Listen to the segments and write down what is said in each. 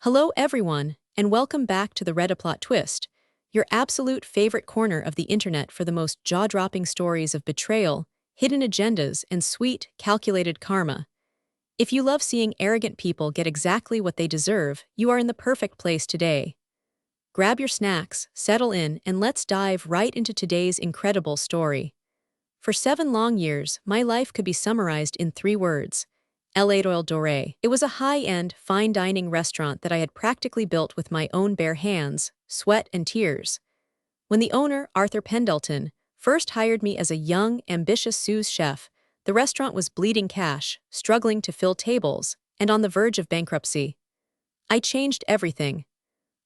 Hello everyone, and welcome back to the Reddiplot Twist, your absolute favorite corner of the internet for the most jaw-dropping stories of betrayal, hidden agendas, and sweet, calculated karma. If you love seeing arrogant people get exactly what they deserve, you are in the perfect place today. Grab your snacks, settle in, and let's dive right into today's incredible story. For 7 long years, my life could be summarized in 3 words: Reddiplot Doré. It was a high-end, fine dining restaurant that I had practically built with my own bare hands, sweat, and tears. When the owner, Arthur Pendleton, first hired me as a young, ambitious sous chef, the restaurant was bleeding cash, struggling to fill tables, and on the verge of bankruptcy. I changed everything.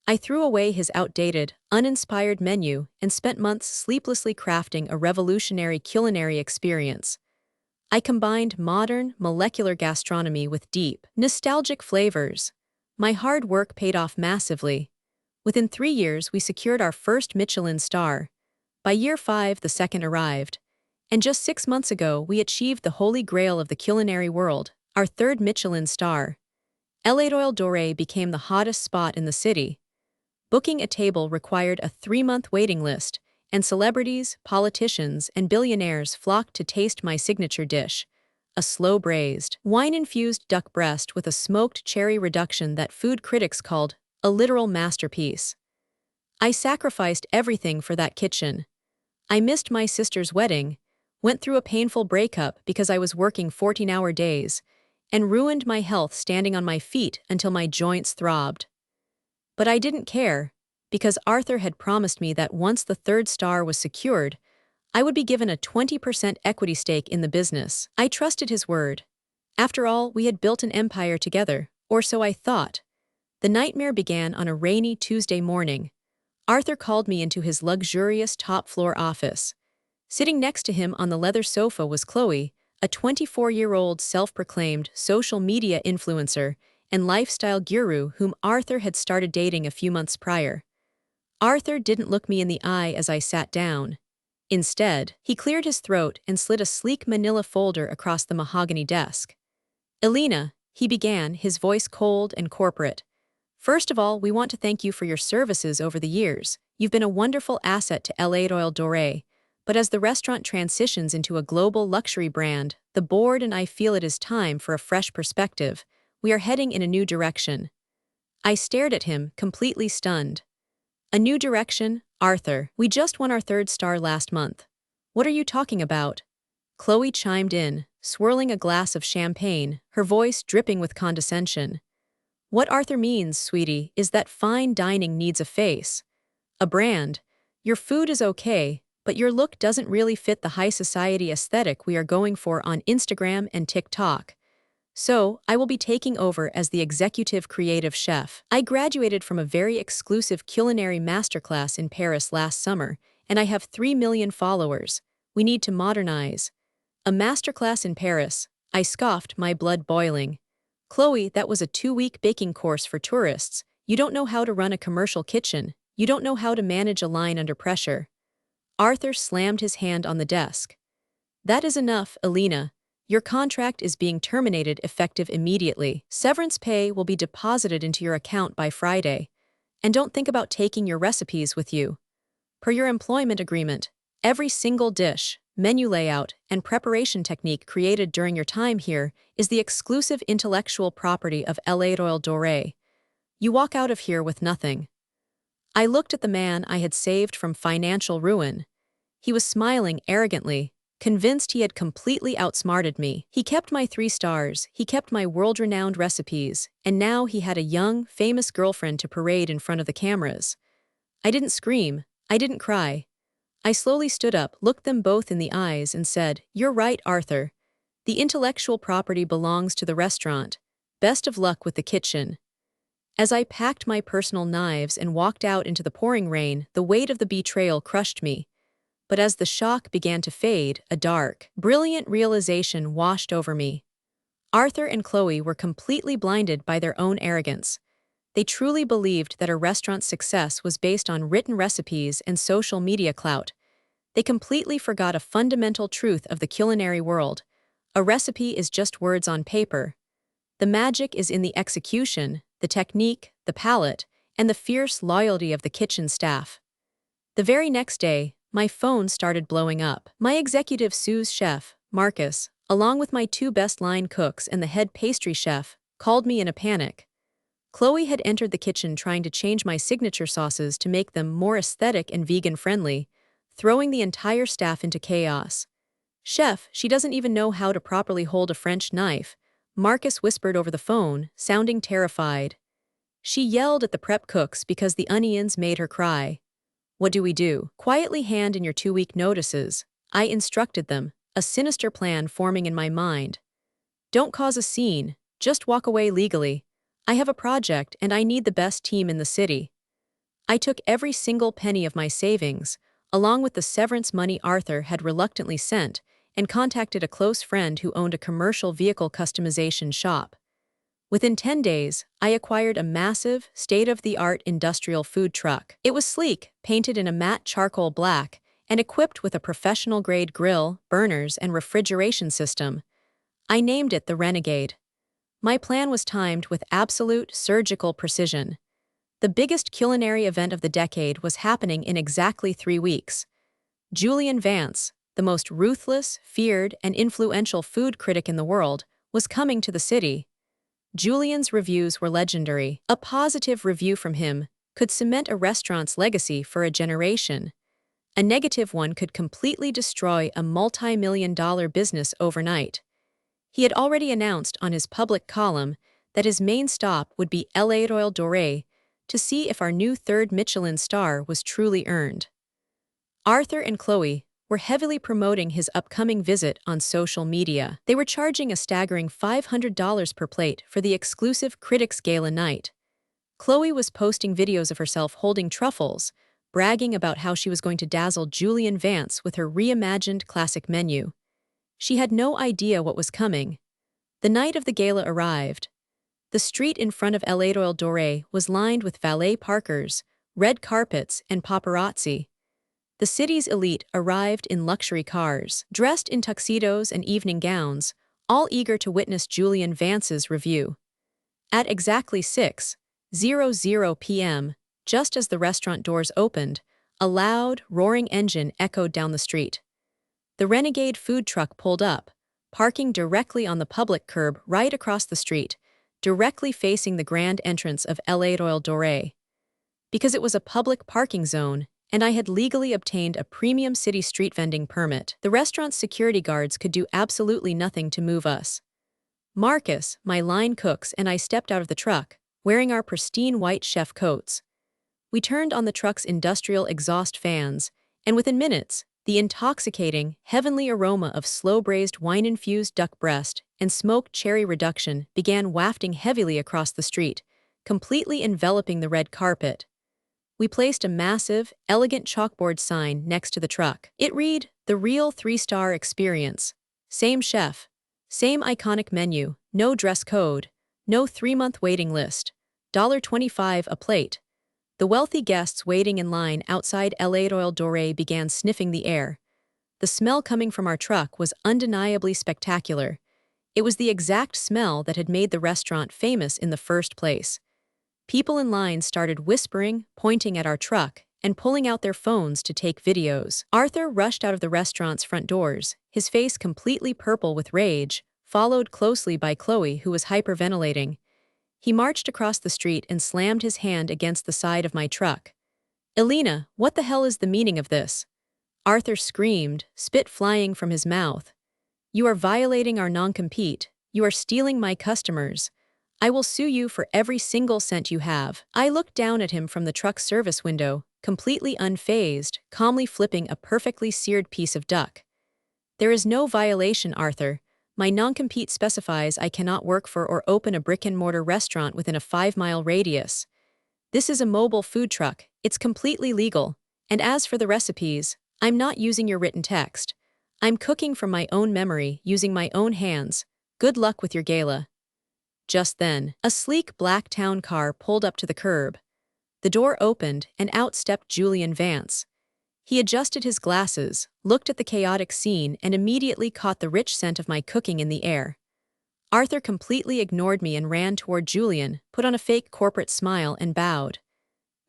I threw away his outdated, uninspired menu and spent months sleeplessly crafting a revolutionary culinary experience. I combined modern, molecular gastronomy with deep, nostalgic flavors. My hard work paid off massively. Within 3 years, we secured our first Michelin star. By year 5, the second arrived. And just 6 months ago, we achieved the holy grail of the culinary world, our 3rd Michelin star. Reddiplot Doré became the hottest spot in the city. Booking a table required a 3-month waiting list, and celebrities, politicians, and billionaires flocked to taste my signature dish, a slow-braised, wine-infused duck breast with a smoked cherry reduction that food critics called a literal masterpiece. I sacrificed everything for that kitchen. I missed my sister's wedding, went through a painful breakup because I was working 14-hour days, and ruined my health standing on my feet until my joints throbbed. But I didn't care, because Arthur had promised me that once the 3rd star was secured, I would be given a 20% equity stake in the business. I trusted his word. After all, we had built an empire together, or so I thought. The nightmare began on a rainy Tuesday morning. Arthur called me into his luxurious top-floor office. Sitting next to him on the leather sofa was Chloe, a 24-year-old self-proclaimed social media influencer and lifestyle guru whom Arthur had started dating a few months prior. Arthur didn't look me in the eye as I sat down. Instead, he cleared his throat and slid a sleek manila folder across the mahogany desk. "Elena," he began, his voice cold and corporate. "First of all, we want to thank you for your services over the years. You've been a wonderful asset to Reddiplot Doré. But as the restaurant transitions into a global luxury brand, the board and I feel it is time for a fresh perspective. We are heading in a new direction." I stared at him, completely stunned. "A new direction, Arthur? We just won our 3rd star last month. What are you talking about?" Chloe chimed in, swirling a glass of champagne, her voice dripping with condescension. "What Arthur means, sweetie, is that fine dining needs a face. A brand. Your food is okay, but your look doesn't really fit the high society aesthetic we are going for on Instagram and TikTok. So, I will be taking over as the executive creative chef. I graduated from a very exclusive culinary masterclass in Paris last summer, and I have 3 million followers. We need to modernize." "A masterclass in Paris," I scoffed, my blood boiling. "Chloe, that was a 2-week baking course for tourists. You don't know how to run a commercial kitchen. You don't know how to manage a line under pressure." Arthur slammed his hand on the desk. "That is enough, Elena. Your contract is being terminated effective immediately. Severance pay will be deposited into your account by Friday. And don't think about taking your recipes with you. Per your employment agreement, every single dish, menu layout, and preparation technique created during your time here is the exclusive intellectual property of Reddiplot Doré. You walk out of here with nothing." I looked at the man I had saved from financial ruin. He was smiling arrogantly, convinced he had completely outsmarted me. He kept my 3 stars, he kept my world-renowned recipes, and now he had a young, famous girlfriend to parade in front of the cameras. I didn't scream, I didn't cry. I slowly stood up, looked them both in the eyes, and said, "You're right, Arthur. The intellectual property belongs to the restaurant. Best of luck with the kitchen." As I packed my personal knives and walked out into the pouring rain, the weight of the betrayal crushed me. But as the shock began to fade, a dark, brilliant realization washed over me. Arthur and Chloe were completely blinded by their own arrogance. They truly believed that a restaurant's success was based on written recipes and social media clout. They completely forgot a fundamental truth of the culinary world. A recipe is just words on paper. The magic is in the execution, the technique, the palate, and the fierce loyalty of the kitchen staff. The very next day, my phone started blowing up. My executive sous chef, Marcus, along with my two best line cooks and the head pastry chef, called me in a panic. Chloe had entered the kitchen trying to change my signature sauces to make them more aesthetic and vegan-friendly, throwing the entire staff into chaos. "Chef, she doesn't even know how to properly hold a French knife," Marcus whispered over the phone, sounding terrified. She yelled at the prep cooks because the onions made her cry. "What do we do?" "Quietly hand in your 2-week notices," I instructed them, a sinister plan forming in my mind. "Don't cause a scene, just walk away legally. I have a project and I need the best team in the city." I took every single penny of my savings, along with the severance money Arthur had reluctantly sent, and contacted a close friend who owned a commercial vehicle customization shop. Within 10 days, I acquired a massive, state-of-the-art industrial food truck. It was sleek, painted in a matte charcoal black, and equipped with a professional-grade grill, burners, and refrigeration system. I named it the Renegade. My plan was timed with absolute surgical precision. The biggest culinary event of the decade was happening in exactly 3 weeks. Julian Vance, the most ruthless, feared, and influential food critic in the world, was coming to the city. Julian's reviews were legendary. A positive review from him could cement a restaurant's legacy for a generation. A negative one could completely destroy a multi-million-dollar business overnight. He had already announced on his public column that his main stop would be L'Etoile Dorée to see if our new third Michelin star was truly earned. Arthur and Chloe were heavily promoting his upcoming visit on social media. They were charging a staggering $500 per plate for the exclusive Critics Gala night. Chloe was posting videos of herself holding truffles, bragging about how she was going to dazzle Julian Vance with her reimagined classic menu. She had no idea what was coming. The night of the gala arrived. The street in front of L'Etoile Dorée was lined with valet parkers, red carpets, and paparazzi. The city's elite arrived in luxury cars, dressed in tuxedos and evening gowns, all eager to witness Julian Vance's review. At exactly 6:00 p.m., just as the restaurant doors opened, a loud, roaring engine echoed down the street. The Renegade food truck pulled up, parking directly on the public curb right across the street, directly facing the grand entrance of L'Etoile Dorée. Because it was a public parking zone, and I had legally obtained a premium city street vending permit, the restaurant's security guards could do absolutely nothing to move us. Marcus, my line cooks, and I stepped out of the truck, wearing our pristine white chef coats. We turned on the truck's industrial exhaust fans, and within minutes, the intoxicating, heavenly aroma of slow-braised wine-infused duck breast and smoked cherry reduction began wafting heavily across the street, completely enveloping the red carpet. We placed a massive, elegant chalkboard sign next to the truck. It read, "The Real 3-Star Experience. Same chef. Same iconic menu, no dress code, no 3-month waiting list. $25 a plate." The wealthy guests waiting in line outside L'Etoile Dorée began sniffing the air. The smell coming from our truck was undeniably spectacular. It was the exact smell that had made the restaurant famous in the first place. People in line started whispering, pointing at our truck, and pulling out their phones to take videos. Arthur rushed out of the restaurant's front doors, his face completely purple with rage, followed closely by Chloe, who was hyperventilating. He marched across the street and slammed his hand against the side of my truck. "Elena, what the hell is the meaning of this?" Arthur screamed, spit flying from his mouth. "You are violating our non-compete. You are stealing my customers. I will sue you for every single cent you have." I looked down at him from the truck's service window, completely unfazed, calmly flipping a perfectly seared piece of duck. "There is no violation, Arthur. My non-compete specifies I cannot work for or open a brick-and-mortar restaurant within a 5-mile radius. This is a mobile food truck. It's completely legal. And as for the recipes, I'm not using your written text. I'm cooking from my own memory, using my own hands. Good luck with your gala." Just then, a sleek black town car pulled up to the curb. The door opened, and out stepped Julian Vance. He adjusted his glasses, looked at the chaotic scene, and immediately caught the rich scent of my cooking in the air. Arthur completely ignored me and ran toward Julian, put on a fake corporate smile, and bowed.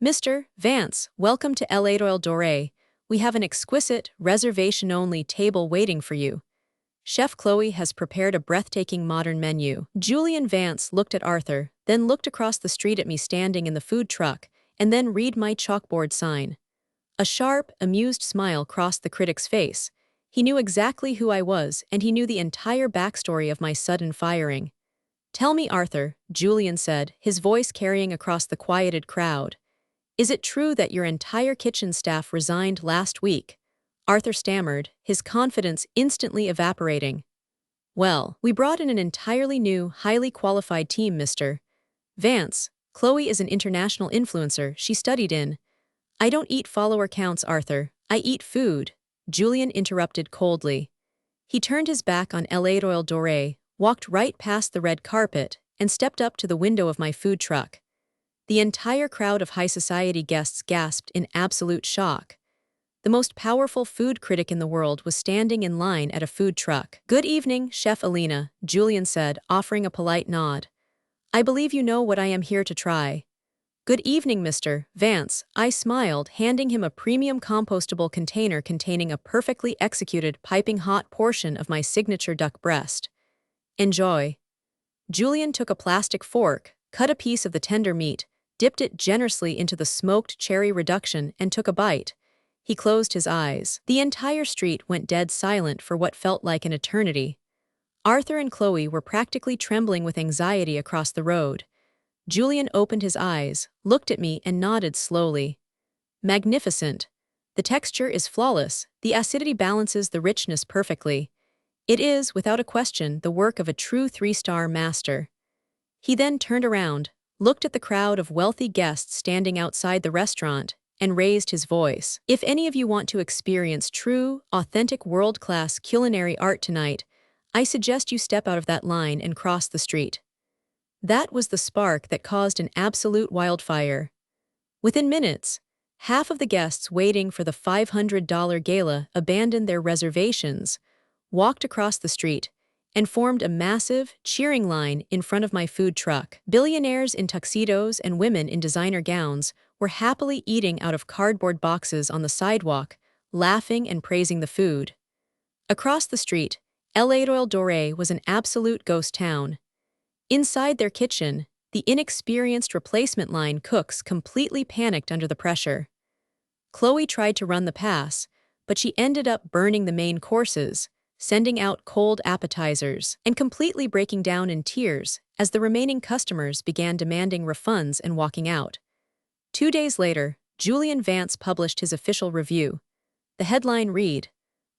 "Mr. Vance, welcome to El Royal Doré. We have an exquisite, reservation-only table waiting for you. Chef Chloe has prepared a breathtaking modern menu." Julian Vance looked at Arthur, then looked across the street at me standing in the food truck, and then read my chalkboard sign. A sharp, amused smile crossed the critic's face. He knew exactly who I was, and he knew the entire backstory of my sudden firing. "Tell me, Arthur," Julian said, his voice carrying across the quieted crowd. "Is it true that your entire kitchen staff resigned last week?" Arthur stammered, his confidence instantly evaporating. "Well, we brought in an entirely new, highly qualified team, Mr. Vance. Chloe is an international influencer. She studied in—" "I don't eat follower counts, Arthur. I eat food," Julian interrupted coldly. He turned his back on El Royal Doré, walked right past the red carpet, and stepped up to the window of my food truck. The entire crowd of high society guests gasped in absolute shock. The most powerful food critic in the world was standing in line at a food truck. "Good evening, Chef Alina," Julian said, offering a polite nod. "I believe you know what I am here to try." "Good evening, Mr. Vance," I smiled, handing him a premium compostable container containing a perfectly executed piping hot portion of my signature duck breast. "Enjoy." Julian took a plastic fork, cut a piece of the tender meat, dipped it generously into the smoked cherry reduction, and took a bite. He closed his eyes. The entire street went dead silent for what felt like an eternity. Arthur and Chloe were practically trembling with anxiety across the road. Julian opened his eyes, looked at me, and nodded slowly. "Magnificent. The texture is flawless, the acidity balances the richness perfectly. It is, without a question, the work of a true 3-star master." He then turned around, looked at the crowd of wealthy guests standing outside the restaurant, and raised his voice. "If any of you want to experience true, authentic world-class culinary art tonight, I suggest you step out of that line and cross the street." That was the spark that caused an absolute wildfire. Within minutes, half of the guests waiting for the $500 gala abandoned their reservations, walked across the street, and formed a massive, cheering line in front of my food truck. Billionaires in tuxedos and women in designer gowns were happily eating out of cardboard boxes on the sidewalk, laughing and praising the food. Across the street, El Royal Doré was an absolute ghost town. Inside their kitchen, the inexperienced replacement line cooks completely panicked under the pressure. Chloe tried to run the pass, but she ended up burning the main courses, sending out cold appetizers, and completely breaking down in tears as the remaining customers began demanding refunds and walking out. 2 days later, Julian Vance published his official review. The headline read,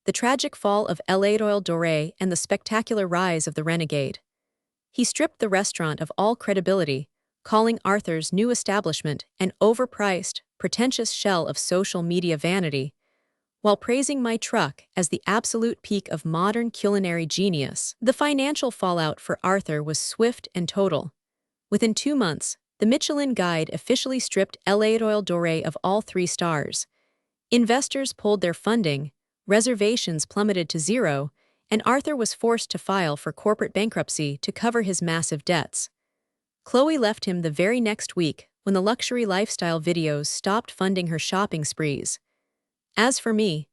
"The Tragic Fall of El Royal Doré and the Spectacular Rise of the Renegade." He stripped the restaurant of all credibility, calling Arthur's new establishment an overpriced, pretentious shell of social media vanity, while praising my truck as the absolute peak of modern culinary genius. The financial fallout for Arthur was swift and total. Within 2 months, the Michelin Guide officially stripped El Royal Doré of all 3 stars. Investors pulled their funding, reservations plummeted to zero, and Arthur was forced to file for corporate bankruptcy to cover his massive debts. Chloe left him the very next week when the luxury lifestyle videos stopped funding her shopping sprees. As for me,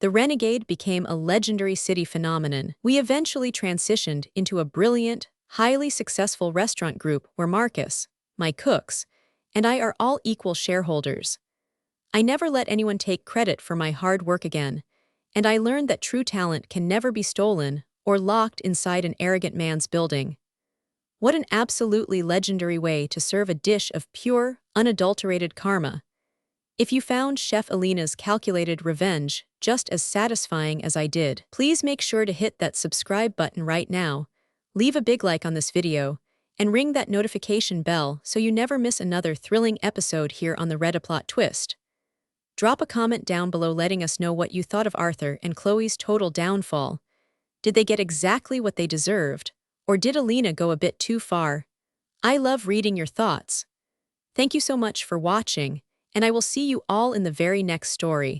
the Renegade became a legendary city phenomenon. We eventually transitioned into a brilliant, highly successful restaurant group where Marcus, my cooks, and I are all equal shareholders. I never let anyone take credit for my hard work again, and I learned that true talent can never be stolen or locked inside an arrogant man's building. What an absolutely legendary way to serve a dish of pure, unadulterated karma. If you found Chef Alina's calculated revenge just as satisfying as I did, please make sure to hit that subscribe button right now, leave a big like on this video, and ring that notification bell so you never miss another thrilling episode here on the Reddiplot Twist. Drop a comment down below letting us know what you thought of Arthur and Chloe's total downfall. Did they get exactly what they deserved, or did Alina go a bit too far? I love reading your thoughts. Thank you so much for watching, and I will see you all in the very next story.